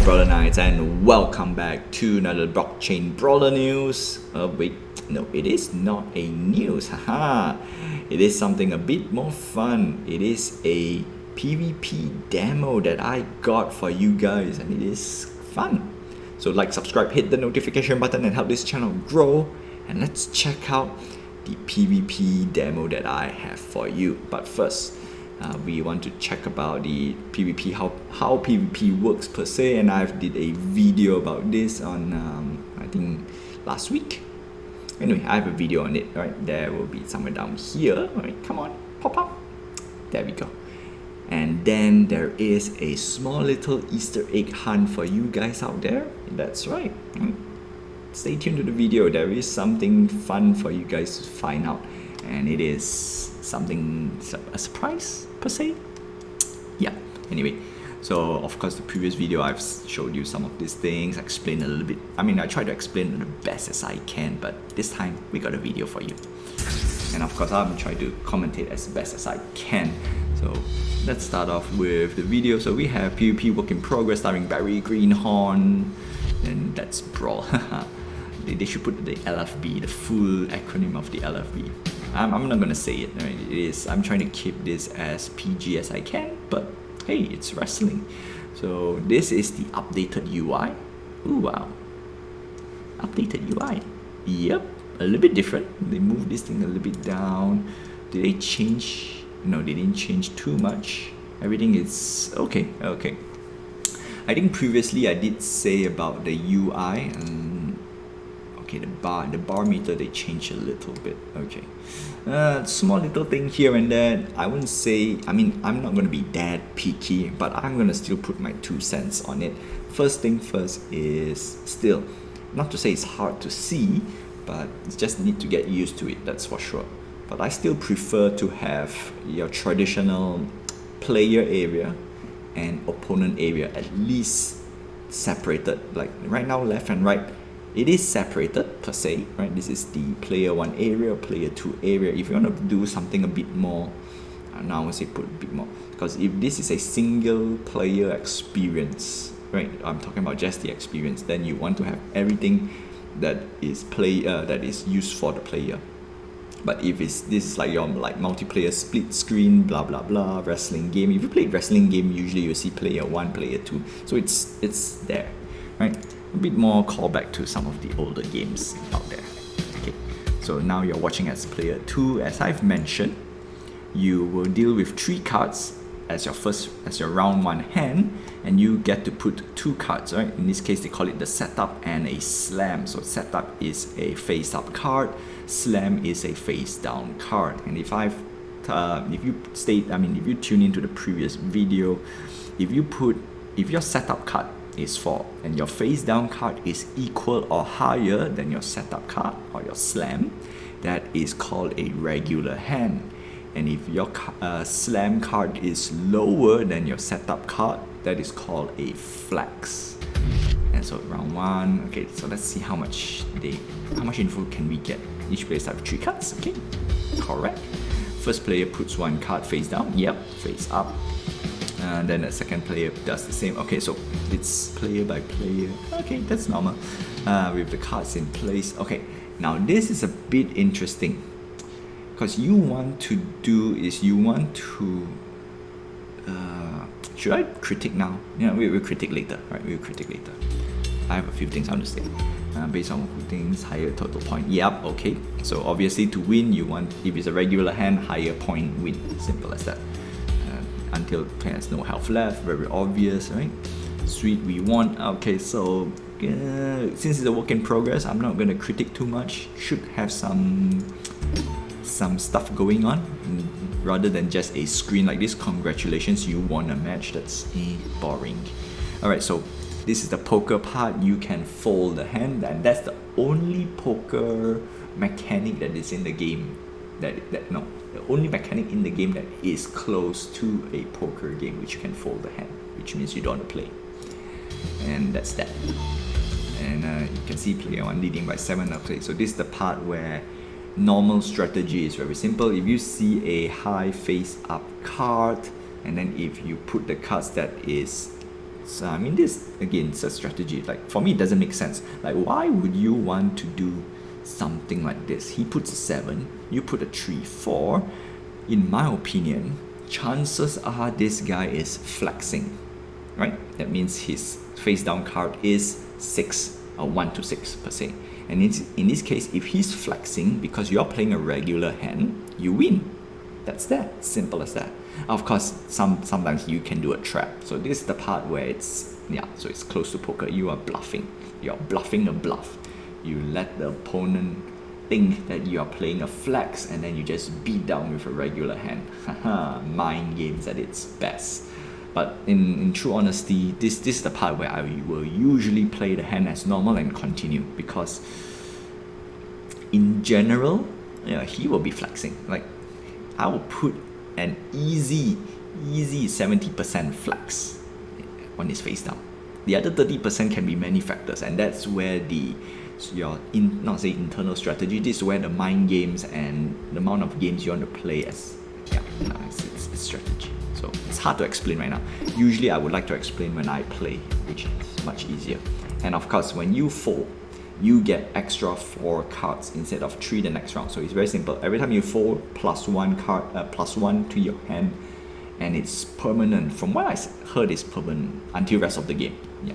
Brawler Knights, and welcome back to another blockchain brawler news. Wait, no, it is not a news, haha. It is something a bit more fun. It is a PvP demo that I got for you guys, and it is fun. So like, subscribe, hit the notification button and help this channel grow. And let's check out the PvP demo that I have for you. But first, we want to check about the PvP, how PvP works per se, and I've did a video about this on I think last week. Anyway, I have a video on it, right? There will be somewhere down here, right? Come on, pop up. There we go. And then there is a small little Easter egg hunt for you guys out there. That's right. Stay tuned to the video. There is something fun for you guys to find out, and it is something, a surprise per se. Yeah, anyway, so of course the previous video I've showed you some of these things, explained a little bit. I mean, I try to explain the best as I can, but this time we got a video for you, and of course I'm trying to commentate as best as I can. So let's start off with the video. So we have PvP work in progress starring Barry Greenhorn, and that's Brawl. They should put the LFB, the full acronym of the LFB. I'm not gonna say it. I mean, it is. I'm trying to keep this as PG as I can, but hey, it's wrestling. So this is the updated UI. Ooh, wow. Updated UI. Yep, a little bit different. They moved this thing a little bit down. Did they change? No, they didn't change too much. Everything is okay. Okay. I think previously I did say about the UI. Okay, the bar meter, they changed a little bit. Okay, small little thing here and there. I wouldn't say, I mean, I'm not gonna be that picky, but I'm gonna still put my 2 cents on it. First thing first is still, not to say it's hard to see, but you just need to get used to it, that's for sure. But I still prefer to have your traditional player area and opponent area at least separated. Like right now, left and right, it is separated per se, right? This is the player 1 area, player 2 area. If you want to do something a bit more, now I would say put a bit more, because if this is a single player experience, right? I'm talking about just the experience, then you want to have everything that is that is used for the player. But if this is like your multiplayer split screen, blah blah blah, wrestling game. If you play wrestling game, usually you see player 1, player 2. So it's there, right? A bit more callback to some of the older games out there. Okay, so now you're watching as player 2. As I've mentioned, you will deal with 3 cards as your round 1 hand, and you get to put 2 cards, right? In this case, they call it the setup and a slam. So setup is a face up card, slam is a face down card. And if you tune into the previous video, if your setup card is 4 and your face down card is equal or higher than your setup card or your slam, that is called a regular hand. And if your slam card is lower than your setup card, that is called a flex. And so round 1, okay, so let's see how much info can we get. Each player starts with 3 cards, okay, correct. First player puts 1 card face down, yep, face up. And then the second player does the same. Okay, so it's player by player. Okay, that's normal. With the cards in place. Okay, now this is a bit interesting, because you want to should I critique now? Yeah, we'll critique later, right? We'll critique later. I have a few things I want to say. Based on who thinks higher total point. Yep, okay. So obviously to win, you want, if it's a regular hand, higher point win. Simple as that. Until player has no health left, very obvious, right? Sweet, we won. Okay, so since it's a work in progress, I'm not gonna critique too much. Should have some stuff going on, rather than just a screen like this. Congratulations, you won a match. That's boring. Alright, so this is the poker part. You can fold the hand, and that's the only poker mechanic that is in the game. The only mechanic in the game that is close to a poker game, which you can fold the hand, which means you don't want to play. And that's that. And you can see player 1 leading by 7. Okay, so this is the part where normal strategy is very simple. If you see a high face up card, and then if you put the cards that is I mean, this again, it's a strategy. Like for me, it doesn't make sense. Like, why would you want to do something like this? He puts a 7, you put a 3, 4. In my opinion, chances are this guy is flexing, right? That means his face down card is 6 or 1 to 6 per se. And in this case, if he's flexing because you're playing a regular hand, you win. That's that. Simple as that. Of course, sometimes you can do a trap. So this is the part where it's close to poker. You are bluffing. You're bluffing a bluff. You let the opponent think that you are playing a flex, and then you just beat down with a regular hand. Mind games at its best. But in true honesty, this is the part where I will usually play the hand as normal and continue, because in general, he will be flexing. Like, I will put an easy 70% flex on his face down. The other 30% can be many factors, and that's where not say internal strategy, this is where the mind games and the amount of games you want to play it's strategy. So it's hard to explain right now. Usually I would like to explain when I play, which is much easier. And of course, when you fold, you get extra 4 cards instead of 3 the next round. So it's very simple. Every time you fold, +1 to your hand, and it's permanent. From what I heard, it's permanent until rest of the game. Yeah.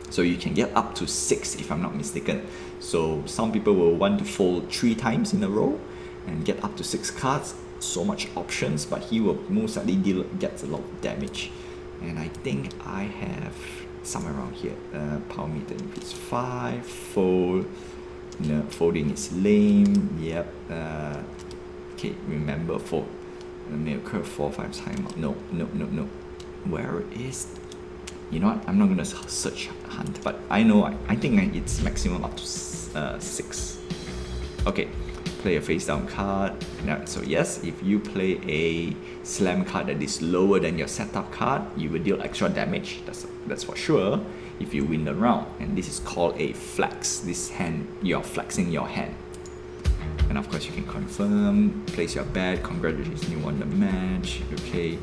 So you can get up to 6 if I'm not mistaken. So some people will want to fold 3 times in a row and get up to 6 cards. So much options, but he will most likely gets a lot of damage. And I think I have somewhere around here. Power meter, if it's 5, fold. No, folding is lame. Yep. Okay, remember fold. May occur 4 or 5 times. No. Where is? You know what? I'm not gonna search hunt, but I know. I think it's maximum up to 6. Okay. Play a face down card. Now, so yes, if you play a slam card that is lower than your setup card, you will deal extra damage. That's for sure. If you win the round, and this is called a flex. This hand, you're flexing your hand. And of course, you can confirm, place your bet. Congratulations, you won the match. Okay,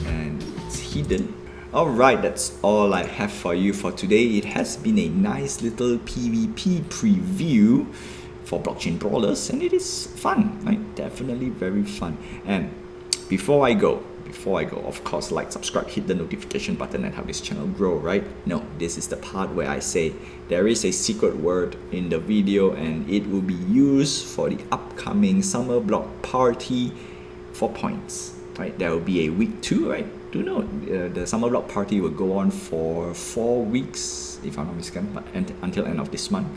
and it's hidden. Alright, that's all I have for you for today. It has been a nice little PvP preview for Blockchain Brawlers, and it is fun, right? Definitely very fun. And before I go, of course, like, subscribe, hit the notification button and help this channel grow, right? No, this is the part where I say there is a secret word in the video, and it will be used for the upcoming summer block party for points, right? There will be a week 2, right? Do note, the summer block party will go on for 4 weeks, if I'm not mistaken, but until end of this month.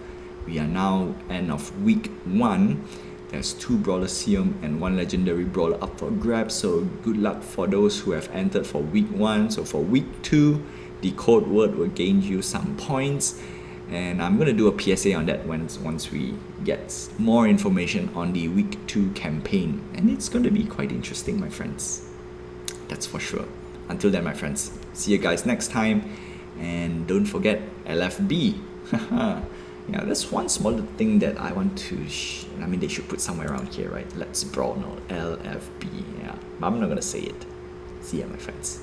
We are now end of week 1. There's 2 Brawler Seum and 1 Legendary Brawler up for grabs. So good luck for those who have entered for week 1. So for week 2, the code word will gain you some points. And I'm going to do a PSA on that once we get more information on the week 2 campaign. And it's going to be quite interesting, my friends. That's for sure. Until then, my friends, see you guys next time. And don't forget LFB. Yeah, that's one small thing that I want to they should put somewhere around here, right? Let's Brawl, no, LFB, yeah. But I'm not gonna say it. See ya, my friends.